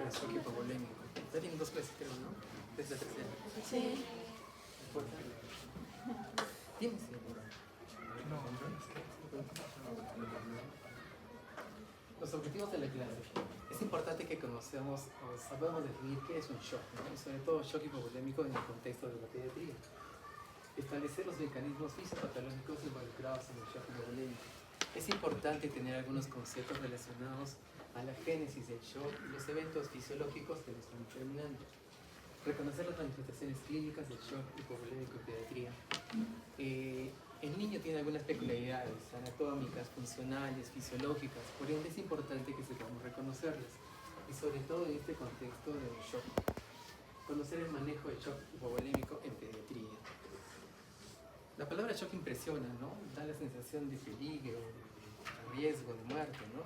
de shock hipovolémico. Ya tienen 2 clases, creo, ¿no? Es la tercera. Sí. ¿Tienes? Los objetivos de la clase. Es importante que conocemos o sabamos definir qué es un shock, ¿no? Y sobre todo shock hipovolémico en el contexto de la pediatría. Establecer los mecanismos fisiopatológicos involucrados en el shock hipovolémico. Es importante tener algunos conceptos relacionados a la génesis del shock y los eventos fisiológicos que lo están determinando. Reconocer las manifestaciones clínicas del shock hipovolémico en pediatría. El niño tiene algunas peculiaridades anatómicas, funcionales, fisiológicas, por ende es importante que sepamos reconocerlas, y sobre todo en este contexto del shock. Conocer el manejo del shock hipovolémico en pediatría. La palabra shock impresiona, ¿no? Da la sensación de peligro, de riesgo, de muerte, ¿no?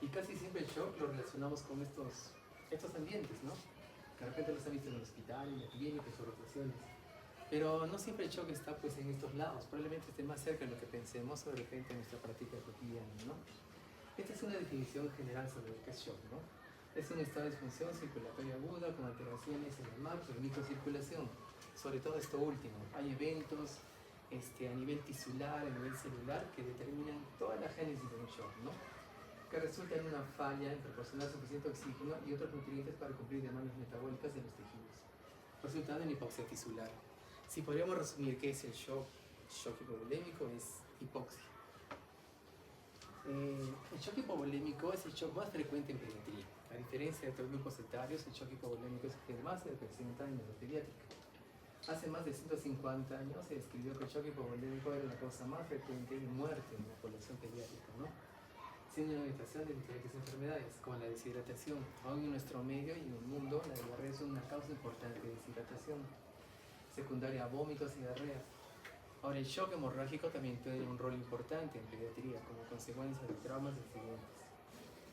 Y casi siempre el shock lo relacionamos con estos ambientes, ¿no? Que de repente los han visto en el hospital, en la clínica, en sus rotaciones. Pero no siempre el shock está pues en estos lados, probablemente esté más cerca de lo que pensemos o de repente en nuestra práctica cotidiana, ¿no? Esta es una definición general sobre lo que es shock, ¿no? Es un estado de disfunción circulatoria aguda con alteraciones en la macro y microcirculación, sobre todo esto último. Hay eventos a nivel tisular, a nivel celular, que determinan toda la génesis de un shock, ¿no? Que resulta en una falla en proporcionar suficiente oxígeno y otros nutrientes para cumplir demandas metabólicas de los tejidos, resultando en hipoxia tisular. Si podríamos resumir qué es el shock hipovolémico, es hipoxia. El shock hipovolémico es el shock más frecuente en pediatría. A diferencia de otros grupos etarios, el shock hipovolémico es el que más se presenta en la pediátrica. Hace más de 150 años se describió que el shock hipovolémico era la causa más frecuente de muerte en la población pediátrica, ¿no? Siendo una manifestación de diferentes enfermedades, como la deshidratación. Aún en nuestro medio y en el mundo, la diarrea es una causa importante de deshidratación. Secundaria a vómitos y diarreas. Ahora, el shock hemorrágico también tiene un rol importante en pediatría como consecuencia de traumas y accidentes.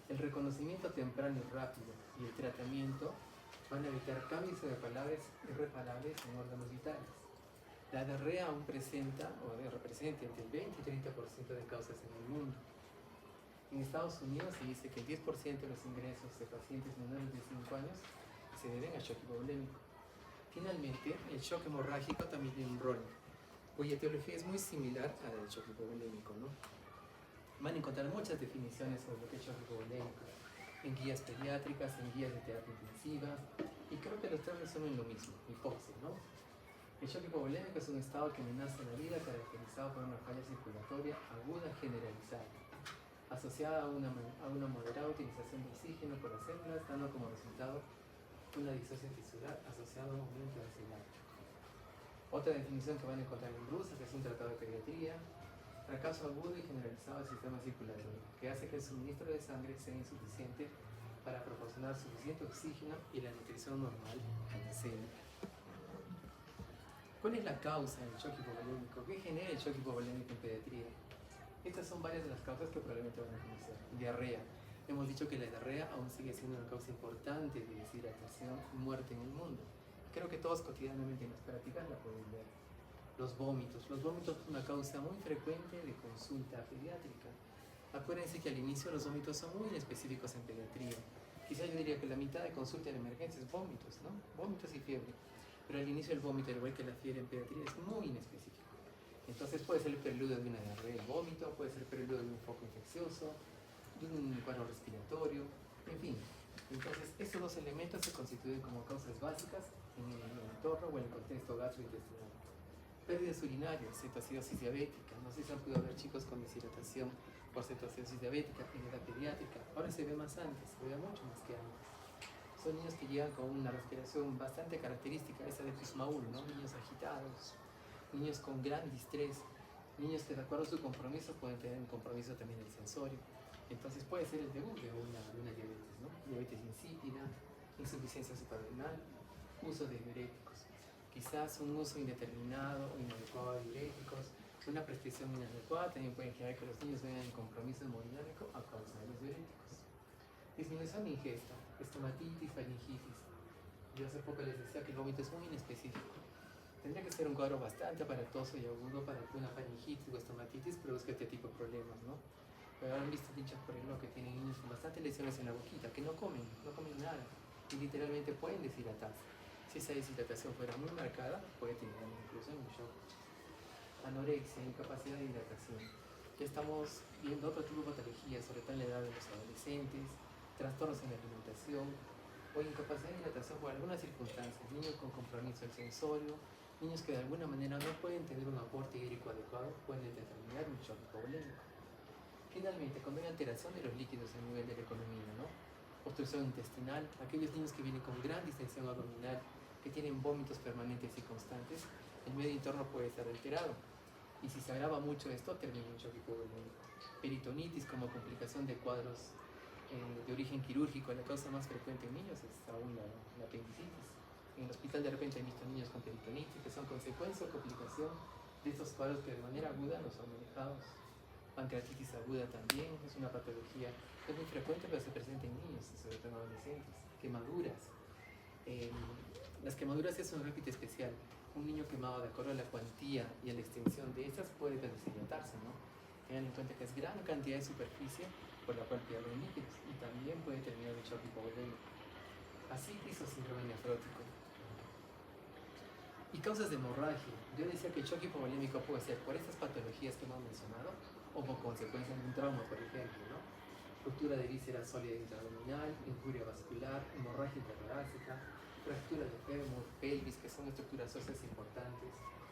El reconocimiento temprano y rápido y el tratamiento van a evitar cambios irreparables en órganos vitales. La diarrea aún presenta o representa entre el 20 y 30% de causas en el mundo. En Estados Unidos se dice que el 10% de los ingresos de pacientes menores de 5 años se deben a shock hipovolémico. Finalmente, el shock hemorrágico también tiene un rol, cuya etiología es muy similar a la del shock hipovolémico, ¿no? Van a encontrar muchas definiciones sobre lo que es shock hipovolémico en guías pediátricas, en guías de terapia intensiva, y creo que los tres resumen lo mismo, hipoxia, ¿no? El shock hipovolémico es un estado que amenaza la vida caracterizado por una falla circulatoria aguda generalizada, asociada a una moderada utilización de oxígeno por las células, dando como resultado una disocia tisular asociada a un aumento de ansiedad. Otra definición que van a encontrar en Brusa, que es un tratado de pediatría: fracaso agudo y generalizado del sistema circulatorio, que hace que el suministro de sangre sea insuficiente para proporcionar suficiente oxígeno y la nutrición normal a la célula. ¿Cuál es la causa del shock hipovolémico? ¿Qué genera el shock hipovolémico en pediatría? Estas son varias de las causas que probablemente van a conocer. Diarrea. Hemos dicho que la diarrea aún sigue siendo una causa importante de deshidratación y muerte en el mundo. Creo que todos cotidianamente en las prácticas la pueden ver. Los vómitos. Los vómitos son una causa muy frecuente de consulta pediátrica. Acuérdense que al inicio los vómitos son muy específicos en pediatría. Quizá yo diría que la mitad de consulta en emergencia es vómitos, ¿no? Vómitos y fiebre. Pero al inicio el vómito, al igual que la fiebre en pediatría, es muy inespecífico. Entonces puede ser el preludio de una diarrea, el vómito, puede ser el preludio de un foco infeccioso, de un cuadro respiratorio, en fin. Entonces estos dos elementos se constituyen como causas básicas en el entorno o en el contexto gastrointestinal. Pérdidas urinarias, cetoacidosis diabética. No sé si han podido ver chicos con deshidratación por cetoacidosis diabética en edad pediátrica. Ahora se ve más antes, se ve mucho más que antes. Son niños que llegan con una respiración bastante característica, esa de Kussmaul, ¿no? Niños agitados, niños con gran distrés, niños que de acuerdo a su compromiso pueden tener un compromiso también del sensorio. Entonces puede ser el debut de una diabetes, ¿no? Diabetes insípida, insuficiencia suprarrenal, uso de diuréticos. Quizás un uso indeterminado o inadecuado de diuréticos, una prescripción inadecuada también puede generar que los niños vengan en compromiso hemodinámico a causa de los diuréticos. Disminución de ingesta, estomatitis, faringitis. Yo hace poco les decía que el vómito es muy inespecífico. Tendría que ser un cuadro bastante aparatoso y agudo para que una faringitis o estomatitis produzca este tipo de problemas, ¿no? Pero han visto dichas, por ejemplo, que tienen niños con bastantes lesiones en la boquita, que no comen nada, y literalmente pueden deshidratarse. Si esa deshidratación fuera muy marcada, puede tener incluso un shock. Anorexia, incapacidad de hidratación. Ya estamos viendo otro tipo de patologías, sobre todo en la edad de los adolescentes, trastornos en la alimentación o incapacidad de hidratación por algunas circunstancias, niños con compromiso del sensorio, niños que de alguna manera no pueden tener un aporte hídrico adecuado, pueden determinar un shock hipovolémico. Finalmente, cuando hay alteración de los líquidos a nivel de la economía, ¿no? Obstrucción intestinal, aquellos niños que vienen con gran distensión abdominal, que tienen vómitos permanentes y constantes, el medio interno puede estar alterado. Y si se agrava mucho esto, termina un shock hipovolémico. Peritonitis como complicación de cuadros de origen quirúrgico, la causa más frecuente en niños es aún la apendicitis. En el hospital de repente han visto niños con peritonitis que son consecuencia o complicación de estos cuadros que de manera aguda no son manejados. Pancreatitis aguda también es una patología que es muy frecuente, pero se presenta en niños y sobre todo en adolescentes. Quemaduras. Las quemaduras es un repite especial. Un niño quemado, de acuerdo a la cuantía y a la extensión de estas, puede deshidratarse, ¿no? Tengan en cuenta que es gran cantidad de superficie por la cual pierden líquidos y también puede terminar en shock hipovolémico. Ascitis o síndrome nefrótico. Y causas de hemorragia. Yo decía que el shock hipovolémico puede ser por estas patologías que hemos mencionado o por consecuencia de un trauma, por ejemplo, ¿no? Ruptura de víscera sólida intraabdominal, injuria vascular, hemorragia intratorácica, fractura de fémur, pelvis, que son estructuras óseas importantes,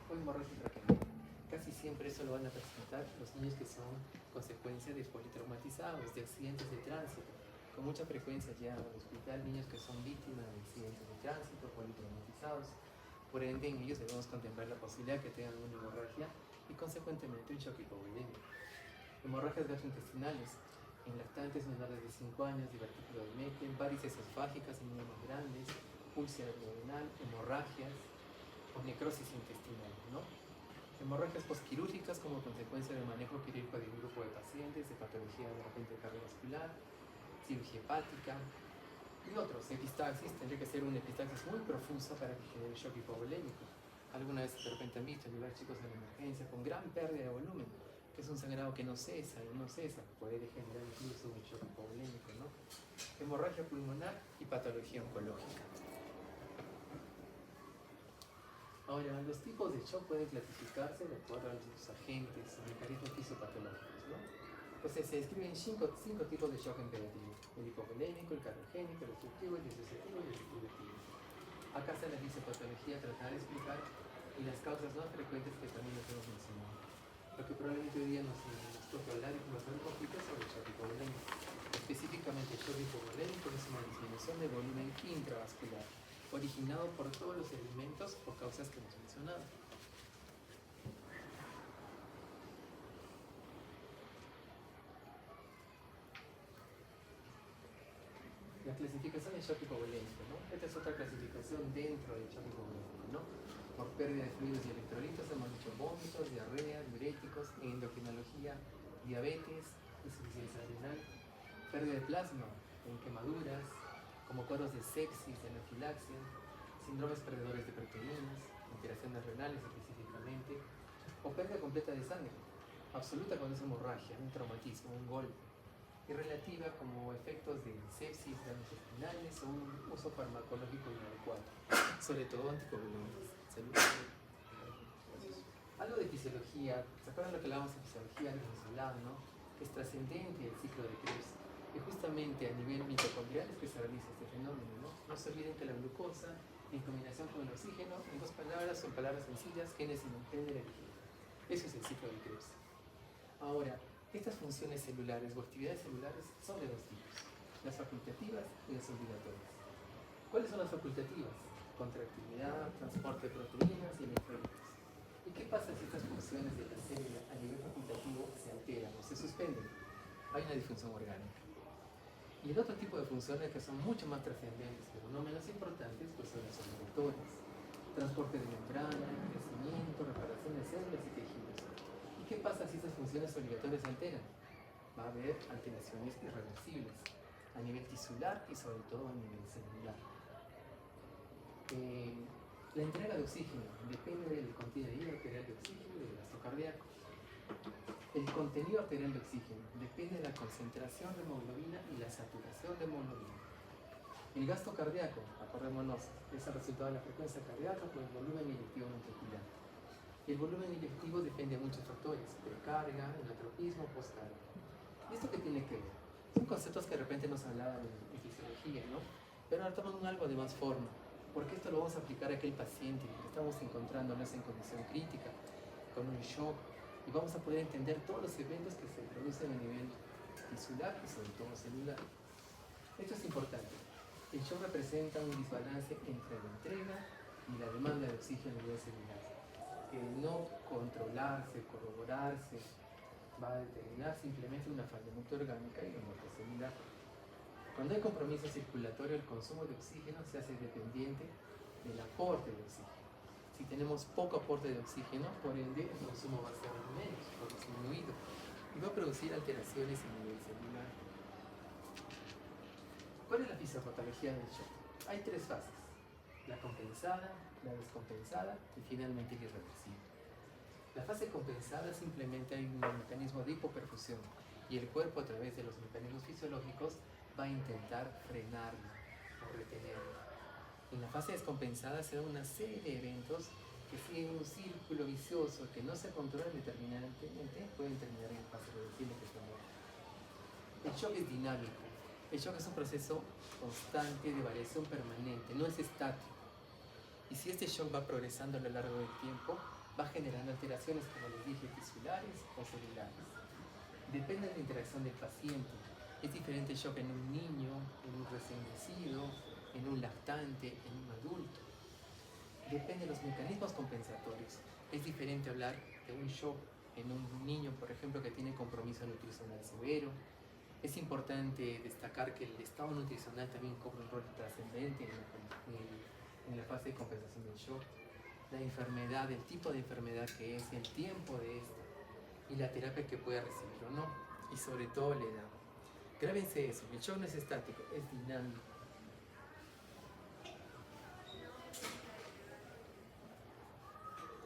o hemorragia intracraniana. Casi siempre eso lo van a presentar los niños que son consecuencia de politraumatizados, de accidentes de tránsito. Con mucha frecuencia llegan al hospital niños que son víctimas de accidentes de tránsito, politraumatizados. Por ende, en ellos debemos contemplar la posibilidad de que tengan una hemorragia y consecuentemente un shock hipovolémico. Hemorragias gastrointestinales en lactantes menores de 5 años, divertículo de Meckel, varices esofágicas en niños más grandes, úlcera abdominal, hemorragias o necrosis intestinal, ¿no? Hemorragias posquirúrgicas como consecuencia del manejo quirúrgico de un grupo de pacientes, de patología de repente cardiovascular, cirugía hepática y otros. Epistaxis, tendría que ser una epistaxis muy profusa para que genere shock hipovolémico. Alguna vez de repente han visto llevar chicos a la emergencia con gran pérdida de volumen, que es un sangrado que no cesa y no cesa, puede generar incluso un shock hipovolémico, ¿no? Hemorragia pulmonar y patología oncológica. Ahora, los tipos de shock pueden clasificarse de acuerdo a los agentes o mecanismos fisiopatológicos, ¿no? Pues se describen cinco tipos de shock en pediatría: el hipovolémico, el cardiogénico, el obstructivo, el disociativo y el distributivo. Acá está la fisiopatología, tratar de explicar y las causas más frecuentes que también nos hemos mencionado. Lo que probablemente hoy día nos toca hablar y conversar un poquito sobre el shock hipovolémico. Específicamente, el shock hipovolémico es una disminución de volumen intravascular originado por todos los elementos o causas que hemos mencionado. La clasificación del shock hipovolémico, ¿no? Esta es otra clasificación dentro del shock hipovolémico, ¿no? Por pérdida de fluidos y electrolitos hemos dicho vómitos, diarrea, diuréticos, en endocrinología, diabetes, insuficiencia renal, pérdida de plasma, en quemaduras, como cuadros de sepsis, de anafilaxia, síndromes perdedores de proteínas, alteraciones renales específicamente, o pérdida completa de sangre, absoluta cuando es hemorragia, un traumatismo, un golpe, y relativa como efectos de sepsis, daños intestinales o un uso farmacológico inadecuado, sobre todo anticoagulantes. Algo de fisiología, ¿se acuerdan lo que hablábamos de fisiología que nos hablaban, ¿no? Que es trascendente el ciclo de Krebs, que justamente a nivel mitocondrial es que se realiza este fenómeno, ¿no? No se olviden que la glucosa, en combinación con el oxígeno, en dos palabras, son palabras sencillas, génesis de energía. Eso es el ciclo de Krebs. Ahora, estas funciones celulares o actividades celulares son de dos tipos: las facultativas y las obligatorias. ¿Cuáles son las facultativas? Contractilidad, transporte de proteínas y electrolitos. ¿Y qué pasa si estas funciones de la célula a nivel facultativo se alteran o se suspenden? Hay una disfunción orgánica. Y el otro tipo de funciones que son mucho más trascendentes, pero no menos importantes, pues son las obligatorias: transporte de membrana, crecimiento, reparación de células y tejidos. ¿Y qué pasa si estas funciones obligatorias se alteran? Va a haber alteraciones irreversibles a nivel tisular y sobre todo a nivel celular. La entrega de oxígeno depende del contenido arterial de oxígeno y del gasto cardíaco. El contenido arterial de oxígeno depende de la concentración de hemoglobina y la saturación de hemoglobina. El gasto cardíaco, acordémonos, es el resultado de la frecuencia cardíaca por el volumen inyectivo ventricular. Y el volumen inyectivo depende de muchos factores: precarga, enotropismo, postcarga. ¿Y esto qué tiene que ver? Son conceptos que de repente nos hablaban en fisiología, ¿no? Pero ahora toman algo de más forma, porque esto lo vamos a aplicar a aquel paciente que estamos encontrándonos en condición crítica, con un shock, y vamos a poder entender todos los eventos que se producen a nivel tisular y sobre todo celular. Esto es importante. El shock representa un desbalance entre la entrega y la demanda de oxígeno a nivel celular. El no controlarse, corroborarse, va a determinar simplemente una falla multiorgánica y una muerte celular. Cuando hay compromiso circulatorio, el consumo de oxígeno se hace dependiente del aporte de oxígeno. Si tenemos poco aporte de oxígeno, por ende, el consumo va a ser menos o disminuido y va a producir alteraciones a nivel celular. ¿Cuál es la fisiopatología del shock? Hay tres fases: la compensada, la descompensada y finalmente el irreversible. La fase compensada simplemente hay un mecanismo de hipoperfusión y el cuerpo, a través de los mecanismos fisiológicos, va a intentar frenarlo o retenerlo. En la fase descompensada se da una serie de eventos que siguen un círculo vicioso que no se controlan determinantemente, pueden terminar en fase reversible, que es la muerte. El shock es dinámico. El shock es un proceso constante de variación permanente, no es estático. Y si este shock va progresando a lo largo del tiempo, va generando alteraciones, como les dije, tisulares o celulares. Depende de la interacción del paciente. Es diferente el shock en un niño, en un recién nacido, en un lactante, en un adulto. Depende de los mecanismos compensatorios. Es diferente hablar de un shock en un niño, por ejemplo, que tiene compromiso nutricional severo. Es importante destacar que el estado nutricional también cobra un rol trascendente en la fase de compensación del shock. La enfermedad, el tipo de enfermedad que es, el tiempo de esta y la terapia que puede recibir o no, y sobre todo la edad. Grábense eso: el shock no es estático, es dinámico.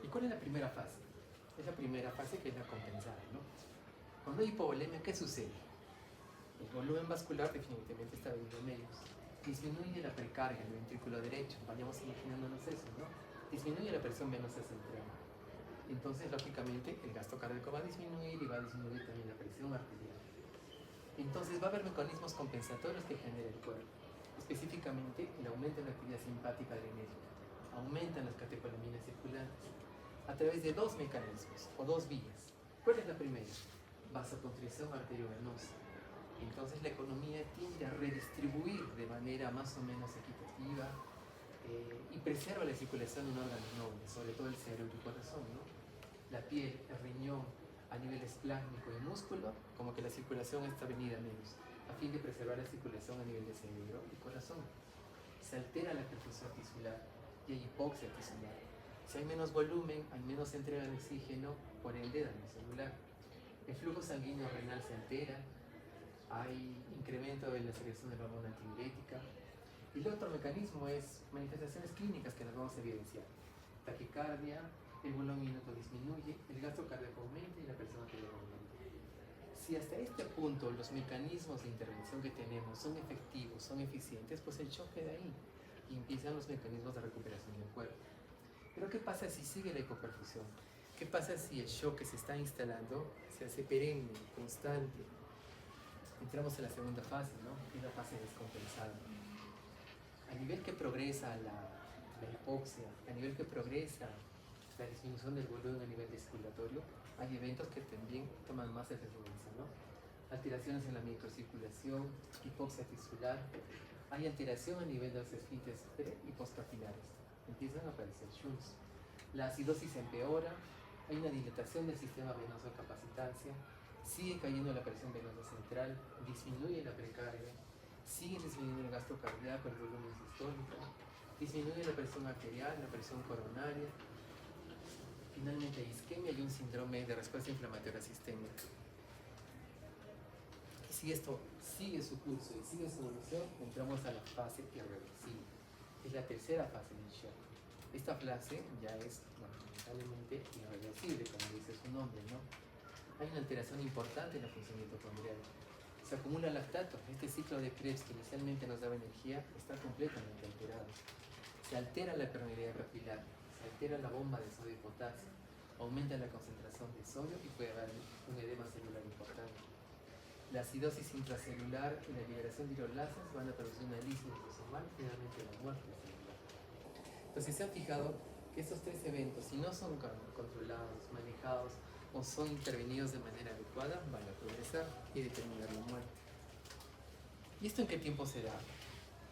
¿Y cuál es la primera fase? Es la primera fase, que es la compensada, ¿no? Cuando hay hipovolemia, ¿qué sucede? El volumen vascular definitivamente está veniendo menos. Disminuye la precarga en el ventrículo derecho, vayamos imaginándonos eso, ¿no? Disminuye la presión venosa central. Entonces, lógicamente, el gasto cardíaco va a disminuir y va a disminuir también la presión arterial. Entonces, va a haber mecanismos compensatorios que genera el cuerpo. Específicamente, el aumento de la actividad simpática adrenérgica. Aumentan las catecolaminas circulantes a través de dos mecanismos o dos vías. ¿Cuál es la primera? Vasoconstricción arteriovenosa. Entonces, la economía tiende a redistribuir de manera más o menos equitativa y preserva la circulación de un órgano noble, sobre todo el cerebro y el corazón, ¿no? La piel, el riñón, a nivel esplácnico y músculo, como que la circulación está venida menos, a fin de preservar la circulación a nivel de cerebro y corazón. Se altera la perfusión tisular y hay hipoxia tisular. Si hay menos volumen, hay menos entrega de oxígeno, por ende daño celular. El flujo sanguíneo renal se altera, hay incremento de la secreción de la hormona antidiurética. Y el otro mecanismo es manifestaciones clínicas que las vamos a evidenciar: taquicardia, el volumen minuto disminuye, el gasto cardíaco aumenta y la presión arterial aumenta. Si hasta este punto los mecanismos de intervención que tenemos son efectivos, son eficientes, pues el shock queda ahí y empiezan los mecanismos de recuperación del cuerpo. Pero ¿qué pasa si sigue la hipoperfusión? ¿Qué pasa si el shock que se está instalando se hace perenne, constante? Entramos en la segunda fase, ¿no? Que es la fase descompensada. A nivel que progresa la hipoxia, a nivel que progresa la disminución del volumen a nivel circulatorio, hay eventos que también toman más efectividad, ¿no? Alteraciones en la microcirculación, hipoxia tisular, hay alteración a nivel de los esfínteres pre y postcapilares, empiezan a aparecer shunts. La acidosis empeora, hay una dilatación del sistema venoso de capacitancia, sigue cayendo la presión venosa central, disminuye la precarga, sigue disminuyendo el gasto cardíaco, el volumen sistólico, disminuye la presión arterial, la presión coronaria. Finalmente hay isquemia y un síndrome de respuesta inflamatoria sistémica. Y si esto sigue su curso y sigue su evolución, entramos a la fase irreversible. Es la tercera fase del shock. Esta fase ya es lamentablemente irreversible, como dice su nombre, ¿no? Hay una alteración importante en la función mitocondrial. Se acumula lactato. Este ciclo de Krebs que inicialmente nos daba energía está completamente alterado. Se altera la permeabilidad capilar, se altera la bomba de sodio y potasio, aumenta la concentración de sodio y puede haber un edema celular importante. La acidosis intracelular y la liberación de hidrolasas van a producir una lisis lisosomal y finalmente la muerte celular. Entonces se ha fijado que estos tres eventos, si no son controlados, manejados o son intervenidos de manera adecuada, van a progresar y determinar la muerte. ¿Y esto en qué tiempo se da?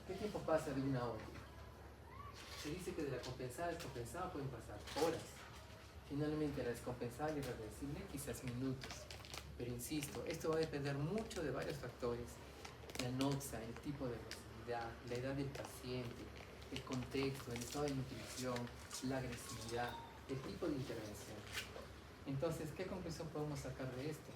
¿Qué tiempo pasa de una a otra? Se dice que de la compensada a descompensada pueden pasar horas. Finalmente, la descompensada y irreversible, quizás minutos. Pero insisto, esto va a depender mucho de varios factores: la noxa, el tipo de agresividad, la edad del paciente, el contexto, el estado de nutrición, la agresividad, el tipo de intervención. Entonces, ¿qué conclusión podemos sacar de esto?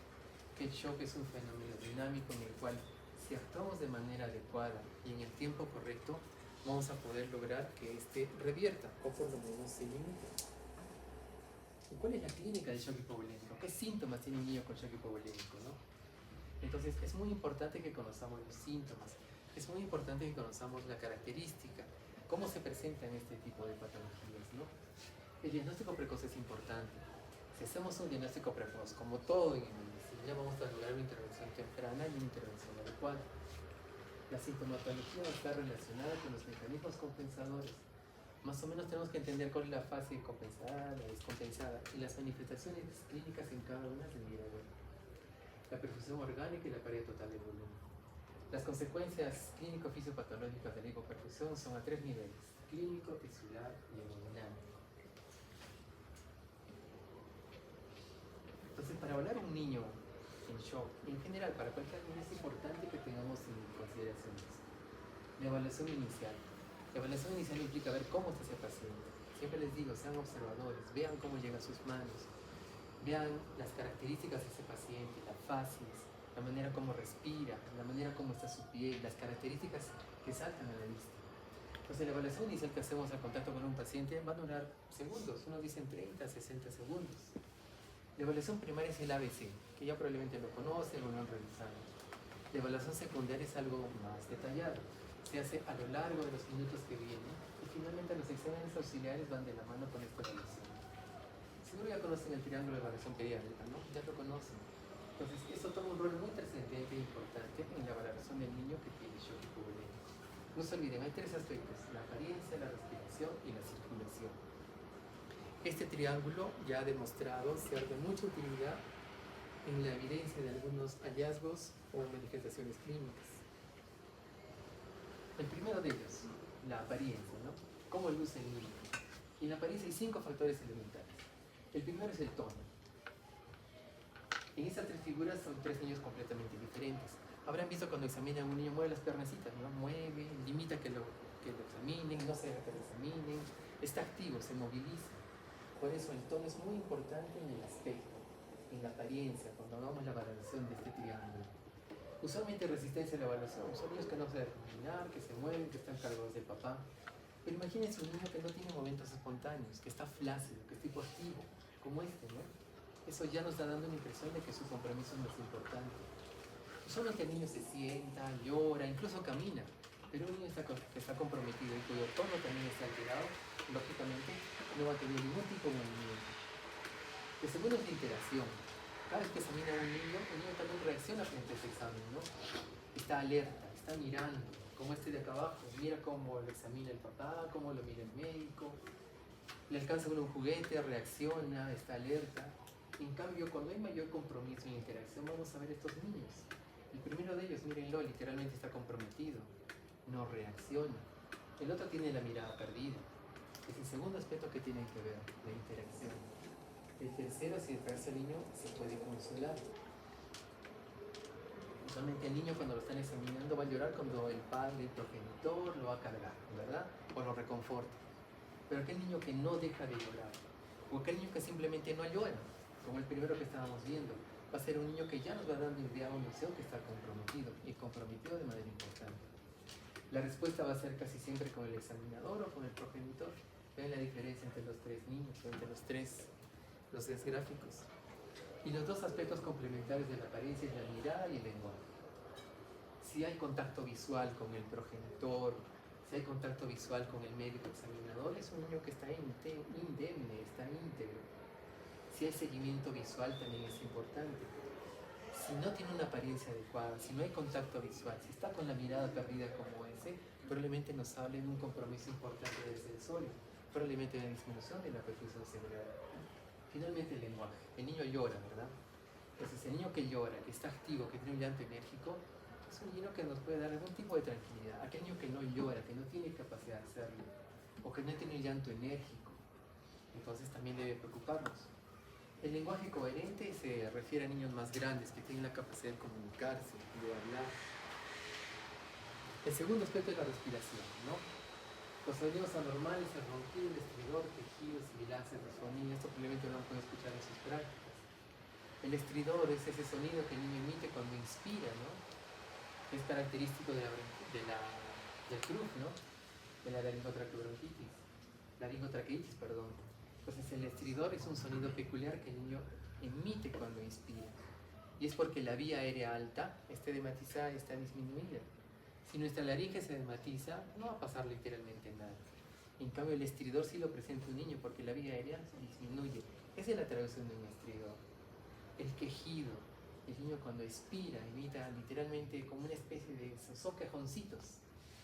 Que el shock es un fenómeno dinámico en el cual, si actuamos de manera adecuada y en el tiempo correcto, vamos a poder lograr que este revierta o por lo menos se limite. ¿Y cuál es la clínica del shock hipovolémico? ¿Qué síntomas tiene un niño con shock hipovolémico, no? Entonces es muy importante que conozcamos los síntomas, es muy importante que conozcamos la característica, cómo se presentan este tipo de patologías, ¿no? El diagnóstico precoz es importante. Si hacemos un diagnóstico precoz, como todo en medicina, vamos a lograr una intervención temprana y una intervención adecuada. La sintomatología va a estar relacionada con los mecanismos compensadores. Más o menos tenemos que entender cuál es la fase compensada, la descompensada y las manifestaciones clínicas en cada una del día de hoy. La perfusión orgánica y la pérdida total de volumen. Las consecuencias clínico-fisiopatológicas de la hipoperfusión son a tres niveles: clínico, tisular y hemodinámico. Entonces, para hablar a un niño en shock, en general, para cualquier niño es importante que tengamos en consideración esto. La evaluación inicial. La evaluación inicial implica ver cómo está ese paciente. Siempre les digo, sean observadores, vean cómo llega a sus manos, vean las características de ese paciente, la facies, la manera como respira, la manera como está su piel, las características que saltan a la vista. Entonces la evaluación inicial que hacemos al contacto con un paciente va a durar segundos, unos dicen 30, 60 segundos. La evaluación primaria es el ABC, que ya probablemente lo conocen o lo han revisado. La evaluación secundaria es algo más detallado. Se hace a lo largo de los minutos que vienen y finalmente los exámenes auxiliares van de la mano con esta evaluación. Seguro ya conocen el triángulo de evaluación pediátrica, ¿no? Ya lo conocen. Entonces, esto toma un rol muy trascendente e importante en la valoración del niño que tiene shock hipovolémico. No se olviden, hay tres aspectos: la apariencia, la respiración y la circulación. Este triángulo ya ha demostrado ser de mucha utilidad en la evidencia de algunos hallazgos o manifestaciones clínicas. El primero de ellos, la apariencia, ¿no? ¿Cómo luce el niño? Y en la apariencia hay 5 factores elementales. El primero es el tono. En estas tres figuras son 3 niños completamente diferentes. Habrán visto cuando examinan a un niño, mueve las piernecitas, ¿no? Mueve, limita que lo examinen, no se deja que lo examinen, está activo, se moviliza. Por eso el tono es muy importante en el aspecto, en la apariencia, cuando hagamos la valoración de este triángulo. Usualmente resistencia a la evaluación, son niños que no se dejan caminar, que se mueven, que están cargados de papá. Pero imagínense un niño que no tiene momentos espontáneos, que está flácido, que es tipo activo, como este, ¿no? Eso ya nos está dando una impresión de que su compromiso es más importante. Usualmente el niño se sienta, llora, incluso camina, pero un niño que está comprometido y cuyo tono también está alterado, lógicamente no va a tener ningún tipo de movimiento. El segundo es la interacción. Cada vez que examina a un niño también reacciona frente a ese examen, ¿no? Está alerta, está mirando, como este de acá abajo, mira cómo lo examina el papá, cómo lo mira el médico, le alcanza un juguete, reacciona, está alerta. En cambio, cuando hay mayor compromiso y interacción, vamos a ver estos niños. El primero de ellos, mírenlo, literalmente está comprometido, no reacciona. El otro tiene la mirada perdida. Es el segundo aspecto que tienen que ver, la interacción. El tercero, si el niño se puede consolar. Usualmente el niño cuando lo están examinando va a llorar cuando el padre, el progenitor, lo va a cargar, ¿verdad? O lo reconforta. Pero aquel niño que no deja de llorar, o aquel niño que simplemente no llora, como el primero que estábamos viendo, va a ser un niño que ya nos va dando idea o noción que está comprometido, y comprometido de manera importante. La respuesta va a ser casi siempre con el examinador o con el progenitor. Vean la diferencia entre los 3 niños, entre los tres gráficos. Y los 2 aspectos complementarios de la apariencia es la mirada y el lenguaje. Si hay contacto visual con el progenitor, si hay contacto visual con el médico examinador, es un niño que está indemne, está íntegro. Si hay seguimiento visual también es importante. Si no tiene una apariencia adecuada, si no hay contacto visual, si está con la mirada perdida como ese, probablemente nos hable de un compromiso importante del sensorio, probablemente de una disminución de la perfusión cerebral. Finalmente el lenguaje. El niño llora, ¿verdad? Entonces el niño que llora, que está activo, que tiene un llanto enérgico, es un niño que nos puede dar algún tipo de tranquilidad. Aquel niño que no llora, que no tiene capacidad de hacerlo, o que no tiene un llanto enérgico, entonces también debe preocuparnos. El lenguaje coherente se refiere a niños más grandes que tienen la capacidad de comunicarse, de hablar. El segundo aspecto es la respiración, ¿no? Los sonidos anormales, el ronquido, el estridor, quejidos, sibilancias, disfonía, esto probablemente no lo pueden escuchar en sus prácticas. El estridor es ese sonido que el niño emite cuando inspira, ¿no? Es característico del CRUF, ¿no? De la laringotraqueitis, perdón. Entonces el estridor es un sonido peculiar que el niño emite cuando inspira. Y es porque la vía aérea alta está edematizada y está disminuida. Si nuestra laringe se edematiza, no va a pasar literalmente nada. En cambio el estridor sí lo presenta un niño porque la vía aérea se disminuye. Esa es la traducción de un estridor. El quejido. El niño cuando expira emita literalmente como una especie de quejoncitos.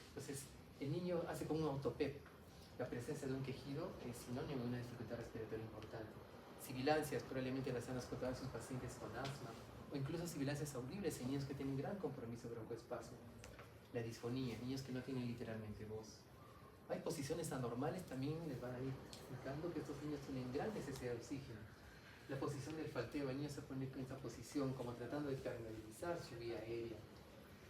Entonces el niño hace como un autopep. La presencia de un quejido es sinónimo de una dificultad respiratoria importante. Sibilancias probablemente las han escuchado en sus pacientes con asma, o incluso sibilancias audibles en niños que tienen gran compromiso broncoespasmo. La disfonía, niños que no tienen literalmente voz. Hay posiciones anormales, también les van a ir indicando que estos niños tienen gran necesidad de oxígeno. La posición del falteo, el niño se pone en esa posición como tratando de permeabilizar su vía aérea.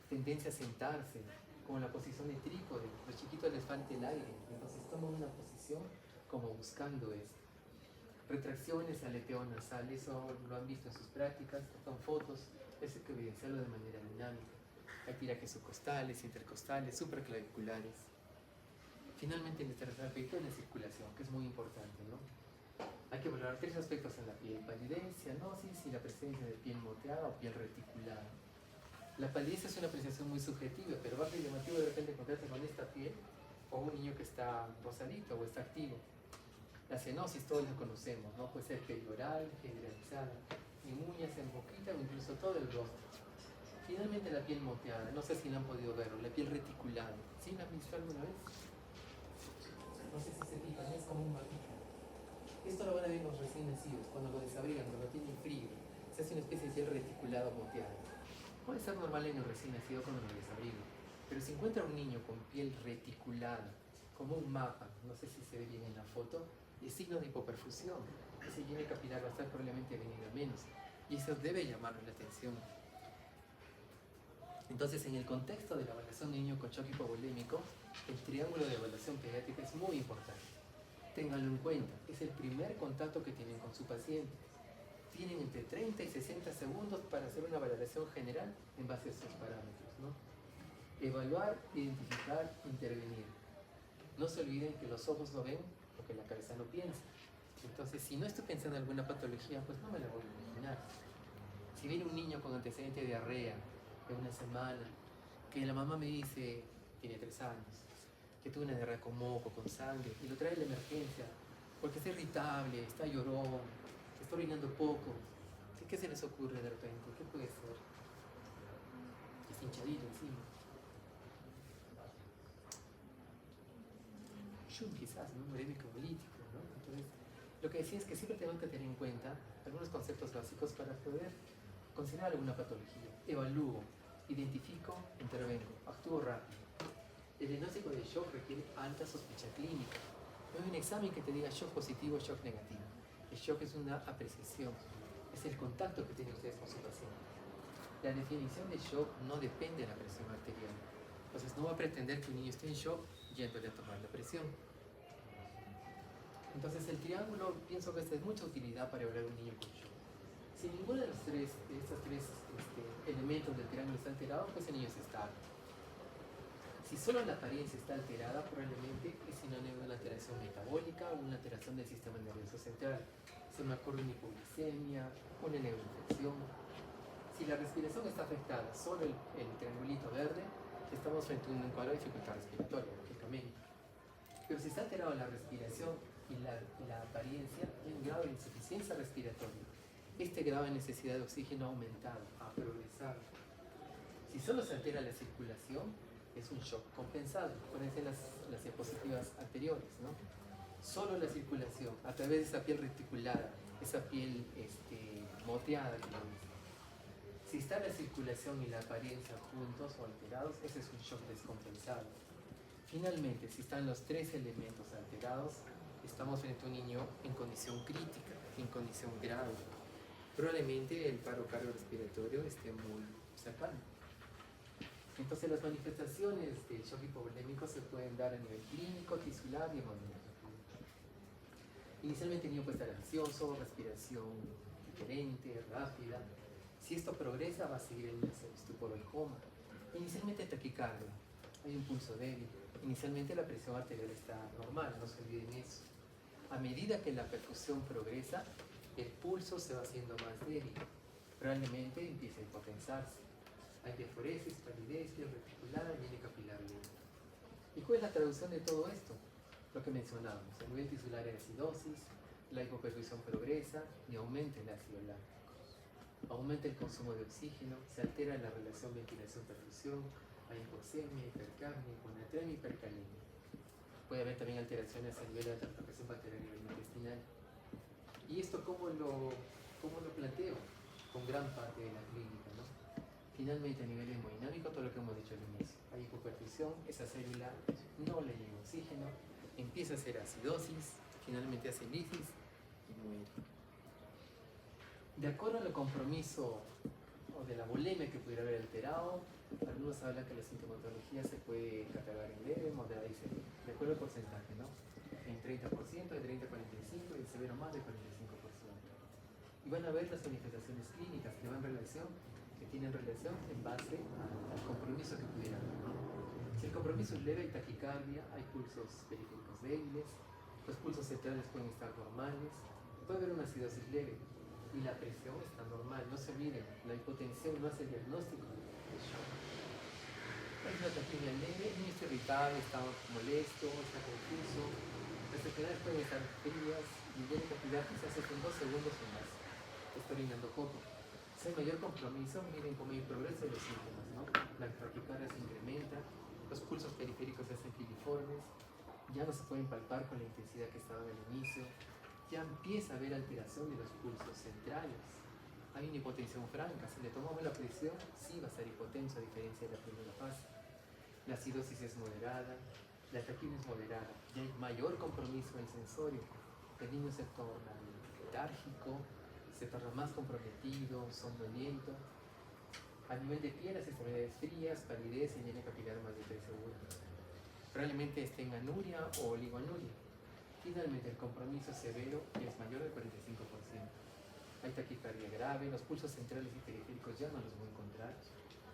Tendencia a sentarse, como la posición de trípode, los chiquitos les falta el aire, entonces toman una posición como buscando esto. Retracciones, aleteo nasal, eso lo han visto en sus prácticas, son fotos, eso hay que evidenciarlo de manera dinámica. Hay tirajes subcostales, intercostales, supraclaviculares. Finalmente, el tercer aspecto es la circulación, que es muy importante, ¿no? Hay que valorar tres aspectos en la piel: palidez, cianosis y la presencia de piel moteada o piel reticulada. La palidez es una apreciación muy subjetiva, pero va a ser llamativo de repente encontrarse con esta piel o un niño que está rosadito o está activo. La cianosis todos lo conocemos, ¿no? Puede ser perioral, generalizada, en uñas, en boquita o incluso todo el rostro. Finalmente la piel moteada, no sé si la han podido ver, la piel reticulada. ¿Sí la han visto alguna vez? No sé si se fijan, es como un mapita. Esto lo van a ver los recién nacidos, cuando lo desabrigan, cuando tienen frío. Se hace una especie de piel reticulada o moteada. Puede ser normal en el recién nacido cuando lo desabrigan. Pero si encuentra un niño con piel reticulada, como un mapa, no sé si se ve bien en la foto, es signo de hipoperfusión. Ese llene capilar va a estar probablemente venido a menos. Y eso debe llamarnos la atención. Entonces, en el contexto de la evaluación de niño con choque hipovolémico, el triángulo de evaluación pediátrica es muy importante. Ténganlo en cuenta, es el primer contacto que tienen con su paciente. Tienen entre 30 y 60 segundos para hacer una valoración general en base a estos parámetros, ¿no? Evaluar, identificar, intervenir. No se olviden que los ojos no ven lo que la cabeza no piensa. Entonces, si no estoy pensando en alguna patología, pues no me la voy a imaginar. Si viene un niño con antecedente de diarrea de una semana, que la mamá me dice, tiene 3 años, que tuvo una diarrea con moco, con sangre, y lo trae a la emergencia, porque está irritable, está llorón, está orinando poco. ¿Qué se les ocurre de repente? ¿Qué puede ser? Que está hinchadito encima. Quizás, ¿no? Urémico político, ¿no? Entonces, lo que decía es que siempre tenemos que tener en cuenta algunos conceptos básicos para poder considerar alguna patología. Evalúo, identifico, intervengo, actúo rápido. El diagnóstico de shock requiere alta sospecha clínica. No hay un examen que te diga shock positivo o shock negativo. El shock es una apreciación, es el contacto que tienen ustedes con su paciente. La definición de shock no depende de la presión arterial. Entonces no va a pretender que un niño esté en shock yéndole a tomar la presión. Entonces el triángulo, pienso que es de mucha utilidad para evaluar un niño con shock. Si ninguno de estos tres elementos del triángulo está alterado, pues el niño es estable. Si solo la apariencia está alterada, probablemente es sinónimo de una alteración metabólica o una alteración del sistema nervioso central. Se me ocurre una hipoglicemia, una neuroinfección. Si la respiración está afectada, solo el triangulito verde, estamos frente a un cuadro de dificultad respiratoria, lógicamente. Pero si está alterada la respiración y la apariencia, hay un grado de insuficiencia respiratoria. Este grado de necesidad de oxígeno ha aumentado, ha progresado. Si solo se altera la circulación, es un shock compensado. Acuérdense las diapositivas anteriores, ¿no? Solo la circulación, a través de esa piel reticulada, esa piel moteada, que lo dice. Si está la circulación y la apariencia juntos o alterados, ese es un shock descompensado. Finalmente, si están los tres elementos alterados, estamos frente a un niño en condición crítica, en condición grave. Probablemente el paro cardiorrespiratorio esté muy cercano. Entonces las manifestaciones del shock hipovolémico se pueden dar a nivel clínico, tisular y hemodinámico. Inicialmente el niño puede estar ansioso, respiración diferente, rápida. Si esto progresa, va a seguir el estupor o el coma. Inicialmente taquicardia, hay un pulso débil. Inicialmente la presión arterial está normal, no se olviden eso. A medida que la perfusión progresa, el pulso se va haciendo más débil. Probablemente empieza a hipotensarse. Hay diaforesis, palidez, piel reticulada y viene capilar lento. ¿Y cuál es la traducción de todo esto? Lo que mencionábamos, a nivel tisular hay acidosis, la hipoperfusión progresa y aumenta el ácido láctico. Aumenta el consumo de oxígeno, se altera la relación ventilación-perfusión, hay hipoxemia, hipercapnia, hiponatremia y hipercalemia. Puede haber también alteraciones a nivel de la presión bacteriana a nivel intestinal. ¿Y esto cómo lo planteo? Con gran parte de la clínica, ¿no? Finalmente, a nivel hemodinámico, todo lo que hemos dicho al inicio. Hay hipoperfusión, esa célula no le llega oxígeno, empieza a hacer acidosis, finalmente hace lisis y muere. De acuerdo al compromiso o de la volemia que pudiera haber alterado, algunos hablan que la sintomatología se puede catalogar en leve, moderada y severa, de acuerdo al porcentaje, ¿no? En 30%, de 30 a 45% y en severo más de 45%. Y van a ver las manifestaciones clínicas que tienen relación en base al compromiso que pudiera haber, ¿no? Si el compromiso es leve, hay taquicardia, hay pulsos periféricos débiles, los pulsos centrales pueden estar normales, puede haber una acidosis leve y la presión está normal. No se olviden, la hipotensión no hace el diagnóstico de shock. Hay una taquilla leve, el niño está irritable, está molesto, está confuso. Las enfermedades pueden estar frías y viene capilar quizás en 2 segundos o más. Está orinando poco. Si hay mayor compromiso, miren cómo hay progreso de los síntomas, ¿no? La taquicardia se incrementa, los pulsos periféricos se hacen filiformes, ya no se pueden palpar con la intensidad que estaban al inicio, ya empieza a haber alteración de los pulsos centrales. Hay una hipotensión franca, si le tomamos la presión, sí va a ser hipotenso a diferencia de la primera fase. La acidosis es moderada, la taquimia es moderada, y hay mayor compromiso en el sensorio. El niño se torna letárgico, se torna más comprometido, somnoliento. A nivel de piel, las extremidades frías, palidez y viene capilar más de 3 segundos. Probablemente esté en anuria o oligoanuria. Finalmente, el compromiso severo es mayor del 45%. Hay taquicardia grave, los pulsos centrales y periféricos ya no los voy a encontrar.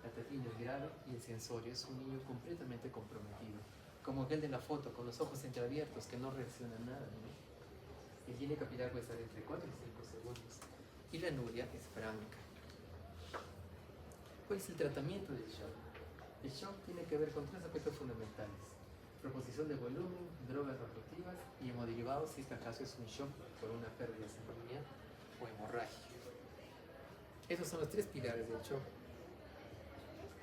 La taquimia es grave y el sensorio es un niño completamente comprometido. Como aquel de la foto, con los ojos entreabiertos, que no reacciona a nada, ¿no? El higiene capilar puede estar entre 4 y 5 segundos. Y la anuria es franca. ¿Cuál es el tratamiento del shock? El shock tiene que ver con 3 aspectos fundamentales: proposición de volumen, drogas vasoactivas y hemoderivados, si este caso es un shock por una pérdida sanguínea o hemorragia. Esos son los 3 pilares del shock.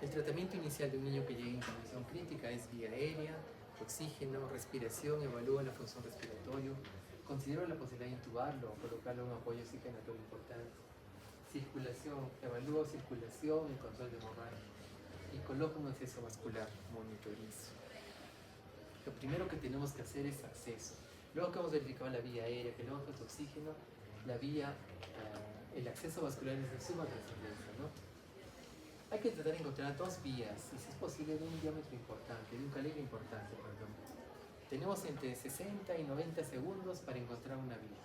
El tratamiento inicial de un niño que llegue en condición crítica es vía aérea, oxígeno, respiración, evalúa la función respiratoria, considero la posibilidad de intubarlo o colocarle un apoyo oxigenatorio importante. Circulación, evalúo circulación y control de hemorragia. Y coloco un acceso vascular, monitorizo. Lo primero que tenemos que hacer es acceso. Luego que hemos verificado la vía aérea, que luego falta oxígeno, el acceso vascular es de suma trascendencia, ¿no? Hay que tratar de encontrar 2 vías, y si es posible de un diámetro importante, de un calibre importante, perdón. Tenemos entre 60 y 90 segundos para encontrar una vía.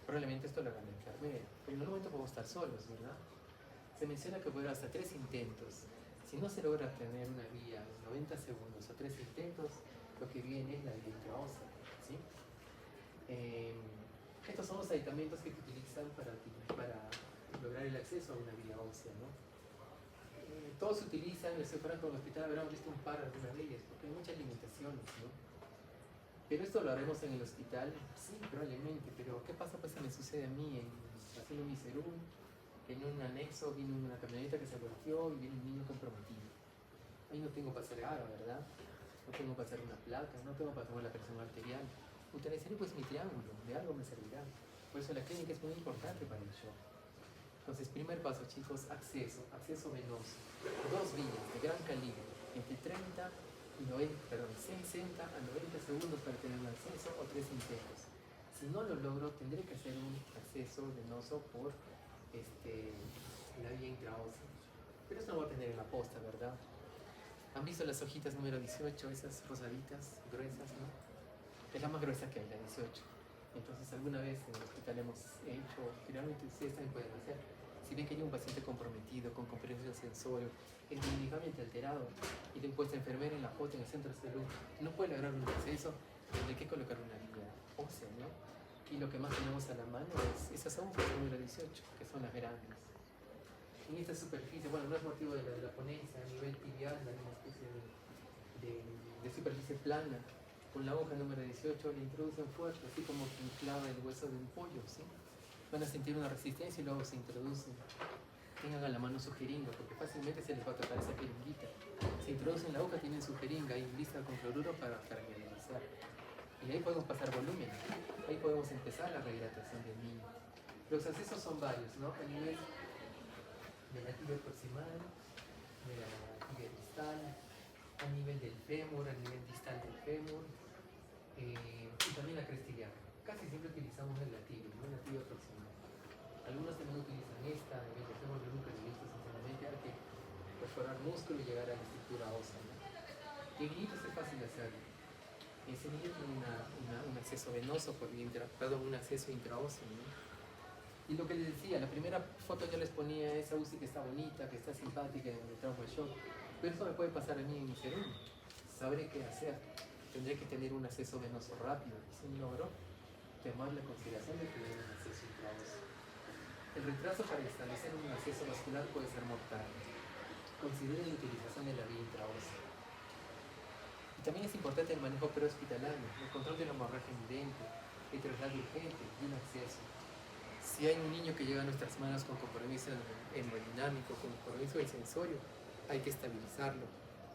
Probablemente esto lo haga la enfermera, pero en algún momento podemos estar solos, ¿verdad? Se menciona que puede haber hasta 3 intentos. Si no se logra tener una vía en 90 segundos o 3 intentos, lo que viene es la vía intraósea, ¿sí? Estos son los aditamentos que se utilizan para lograr el acceso a una vía ósea, ¿no? Todos utilizan, si fueran con el hospital, habrán visto un par alguna de ellas, porque hay muchas limitaciones, ¿no? Pero esto lo haremos en el hospital, sí, probablemente, pero ¿qué pasa pues si me sucede a mí haciendo mi serum, que en un anexo vino una camioneta que se volteó y viene un niño comprometido? Ahí no tengo para hacer ARA, ¿verdad? No tengo para hacer una placa, no tengo para tomar la presión arterial. Utilizaré pues mi triángulo, de algo me servirá. Por eso la clínica es muy importante para el shock. Entonces, primer paso, chicos, acceso venoso. Dos vías de gran calibre, entre 60 a 90 segundos para tener un acceso o 3 intentos. Si no lo logro, tendré que hacer un acceso venoso por la vía intraósea. Pero esto lo voy a tener en la posta, ¿verdad? ¿Han visto las hojitas número 18, esas rosaditas, gruesas, no? Es la más gruesa que hay, la 18. Entonces, alguna vez en el hospital hemos hecho, finalmente ustedes también pueden hacer. Si ven que hay un paciente comprometido, con comprensión sensorio, endodinamicamente alterado, y le puesta enfermera en la foto en el centro de salud, no puede lograr un acceso, hay que colocar una vía ósea, ¿no? Y lo que más tenemos a la mano es esas agujas número 18, que son las grandes. En esta superficie, bueno, no es motivo de la ponencia, a nivel tibial hay una especie de superficie plana. Con la aguja número 18 le introducen fuerte, así como quien clava el hueso de un pollo, ¿sí? Van a sentir una resistencia y luego se introducen. Tengan a la mano su jeringa, porque fácilmente se les va a tocar esa jeringuita. Se introducen la aguja, tienen su jeringa ahí lista con cloruro para mineralizar. Y ahí podemos pasar volumen, ahí podemos empezar la rehidratación del niño. Los accesos son varios, ¿no? A nivel de la tibia proximal, de la tibia distal, a nivel del fémur, a nivel distal del fémur, y también la cresta iliaca. Casi siempre utilizamos la tibia, ¿no? La tibia proximal. Algunos también utilizan esta, a nivel del fémur. Yo nunca lo he visto, sinceramente, hay que perforar músculo y llegar a la estructura ósea, ¿no? Y en niños es fácil de hacerlo. Ese niño tiene un acceso venoso, un acceso intraóseo, ¿no? Y lo que les decía, la primera foto yo les ponía esa UCI que está bonita, que está simpática en el trauma shock, pero eso me puede pasar a mí en mi cerebro. Sabré qué hacer. Tendré que tener un acceso venoso rápido. Y si no logro, tomar la consideración de tener un acceso intraóseo. El retraso para establecer un acceso vascular puede ser mortal. Consideren la utilización de la vía intraósea. Y también es importante el manejo prehospitalario, el control de la hemorragia evidente, el traslado urgente y un acceso. Si hay un niño que llega a nuestras manos con compromiso hemodinámico, con compromiso del sensorio, hay que estabilizarlo,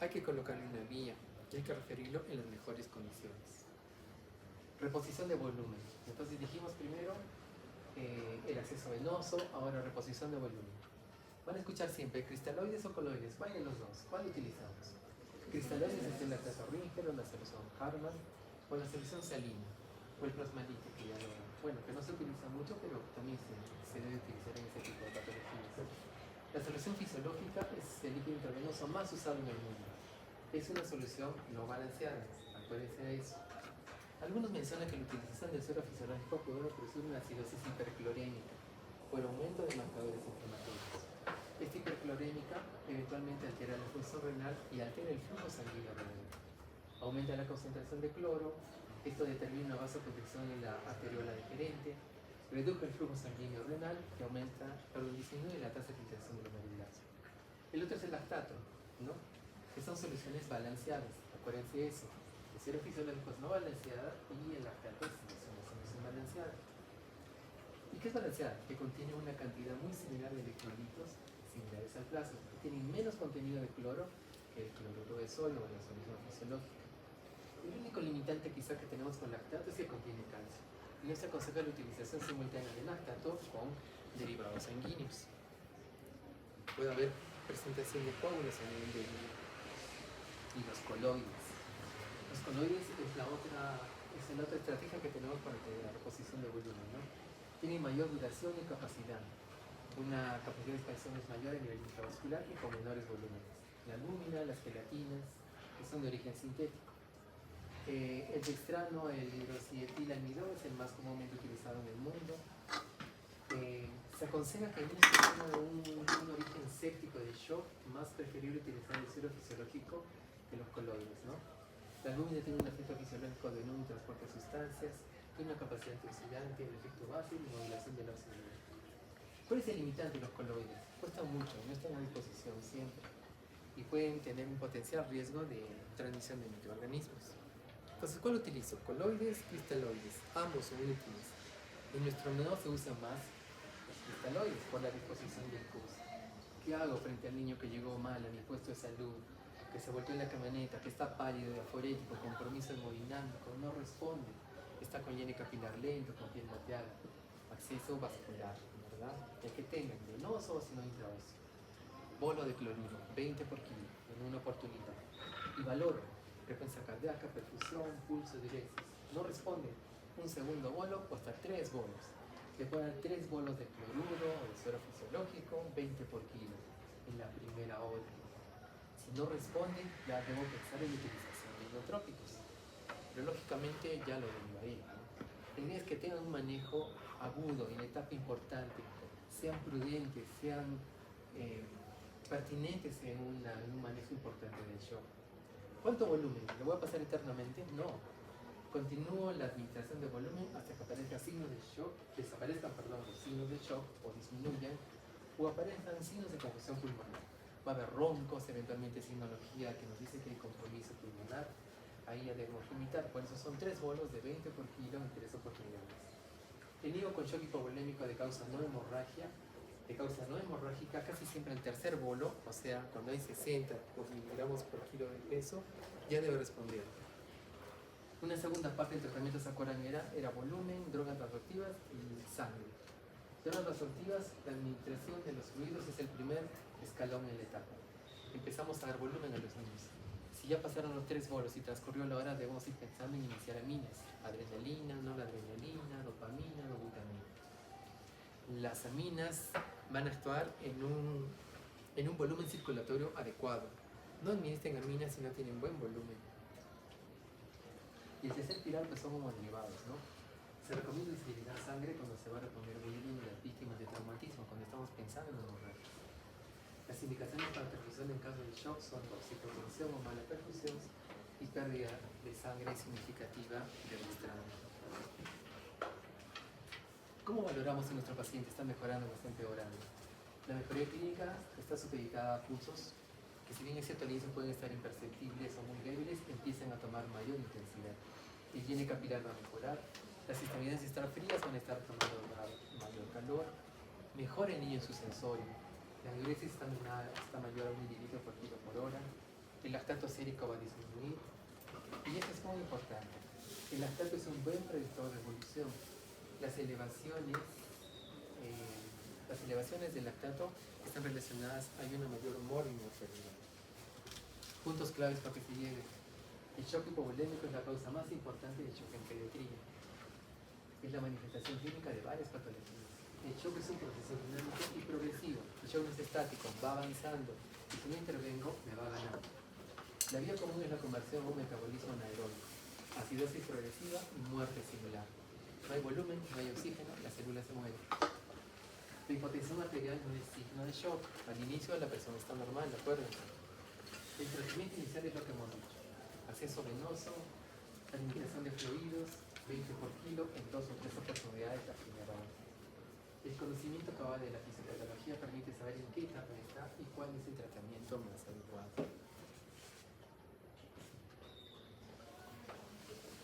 hay que colocarle una vía y hay que referirlo en las mejores condiciones. Reposición de volumen. Entonces dijimos primero el acceso venoso, ahora reposición de volumen. Van a escuchar siempre cristaloides o coloides, vayan los dos. ¿Cuál utilizamos? Cristaloides es el lactato rígero, la solución Harman o la solución salina o el plasmalite, que no se utiliza mucho, pero también se debe utilizar en este tipo de patologías. La solución fisiológica es el líquido intravenoso más usado en el mundo. Es una solución no balanceada, acuérdense de eso. Algunos mencionan que la utilización del suero fisiológico puede producir una acidosis hiperclorémica por aumento de marcadores inflamatorios. Esta hiperclorémica eventualmente altera la función renal y altera el flujo sanguíneo renal. Aumenta la concentración de cloro, esto determina una vasoconstricción en la arteriola deferente, reduce el flujo sanguíneo renal y disminuye la tasa de filtración glomerular. El otro es el lactato, ¿no? Que son soluciones balanceadas, acuérdense de eso. El suero fisiológico es no balanceada y el lactato es una solución balanceada. ¿Y qué es balanceada? Que contiene una cantidad muy similar de electrolitos similares al plasma, que tienen menos contenido de cloro que el cloruro de sodio o la solución fisiológica. El único limitante quizá que tenemos con lactato es que contiene calcio. No se aconseja la utilización simultánea de lactato con derivados sanguíneos. Puede haber presentación de coágulos a nivel de hígado. Y los coloides. Los coloides es la otra estrategia que tenemos para la reposición de volumen, ¿no? Tienen mayor duración y capacidad. Una capacidad de expansión es mayor a nivel intravascular y con menores volúmenes. La albúmina, las gelatinas, que son de origen sintético. El dextrano, el hidroxietilamidol es el más comúnmente utilizado en el mundo. Se aconseja que en niños que tengan un origen séptico de shock, más preferible utilizar el suero fisiológico que los coloides, ¿no? La albúmina tiene un efecto fisiológico de no transporte de sustancias, tiene una capacidad antioxidante, el efecto base y modulación de la oxidación. ¿Cuál es el limitante de los coloides? Cuesta mucho, no están a disposición siempre y pueden tener un potencial riesgo de transmisión de microorganismos. Entonces, ¿cuál utilizo? Coloides, cristaloides, ambos son útiles. En nuestro menú se usan más los cristaloides por la disposición del pus. ¿Qué hago frente al niño que llegó mal a mi puesto de salud, que se volteó en la camioneta, que está pálido, aforético, compromiso hemodinámico, no responde, está con hiene capilar lento, con piel moteada, acceso vascular, ¿verdad? El que tenga venoso o sino intravenoso. Bolo de cloruro, 20 por kilo, en una oportunidad. Y valoro, frecuencia cardíaca, perfusión, pulso, diuresis. No responde, un segundo bolo o hasta 3 bolos. Le pueden dar 3 bolos de cloruro o de suero fisiológico, 20 por kilo, en la primera hora. Si no responde, ya debo pensar en la utilización de inotrópicos. Pero lógicamente ya lo derivaré, ¿no? La idea es que tengan un manejo agudo en la etapa importante, sean prudentes, sean pertinentes en un manejo importante del shock. ¿Cuánto volumen? ¿Lo voy a pasar eternamente? No. Continúo la administración de volumen hasta que aparezcan signos de shock, desaparezcan, los signos de shock o disminuyan, o aparezcan signos de confusión pulmonar. Va a haber roncos, eventualmente signología que nos dice que hay compromiso pulmonar. Ahí ya debemos limitar. Por eso son 3 bolos de 20 por kilo en 3 oportunidades. El niño con shock hipovolémico de causa no hemorragia, de causa no hemorrágica, casi siempre el tercer bolo, o sea, cuando hay 60 miligramos por kilo de peso, ya debe responder. Una segunda parte del tratamiento, ¿se acuerdan? Era volumen, drogas vasoactivas y sangre. Drogas vasoactivas, la administración de los fluidos es el primer escalón en la etapa. Empezamos a dar volumen a los niños. Si ya pasaron los 3 bolos y transcurrió la hora, debemos ir pensando en iniciar aminas. Adrenalina, noradrenalina, dopamina, dobutamina. Las aminas van a actuar en un volumen circulatorio adecuado. No administren aminas si no tienen buen volumen. Y el tercer pilar pues son homoderivados, ¿no? Se recomienda utilizar sangre cuando se va a reponer volumen de las víctimas de traumatismo, cuando estamos pensando en hemorragia. Las indicaciones para perfusión en caso de shock son hipotensión o mala perfusión y pérdida de sangre significativa del estrado. ¿Cómo valoramos si nuestro paciente está mejorando o está empeorando? La mejoría clínica está supeditada a pulsos que, si bien es cierto al inicio pueden estar imperceptibles o muy débiles, empiezan a tomar mayor intensidad. El higiene capilar va a mejorar, las estabilidades de estar frías van a estar tomando mayor calor, mejora el niño en su sensorio, la diuresis está mayor a 1 mililitro por kilo por hora, el lactato sérico va a disminuir, y esto es muy importante. El lactato es un buen predictor de evolución. Las elevaciones del lactato están relacionadas, hay una mayor humor y mortalidad. Puntos claves para que se llegue. El shock hipovolémico es la causa más importante del shock en pediatría. Es la manifestación clínica de varias patologías. El shock es un proceso dinámico y progresivo. El shock no es estático, va avanzando. Y si no intervengo, me va a ganar. La vía común es la conversión a un metabolismo anaeróbico, acidosis progresiva y muerte celular. No hay volumen, no hay oxígeno, la célula se muere. La hipotensión arterial no es signo de shock. Al inicio la persona está normal, ¿de acuerdo? El tratamiento inicial es lo que hemos dicho. Acceso venoso, administración de fluidos, 20 por kilo en 2 o 3 oportunidades la primera hora. El conocimiento cabal de la fisiopatología permite saber en qué etapa está y cuál es el tratamiento más adecuado.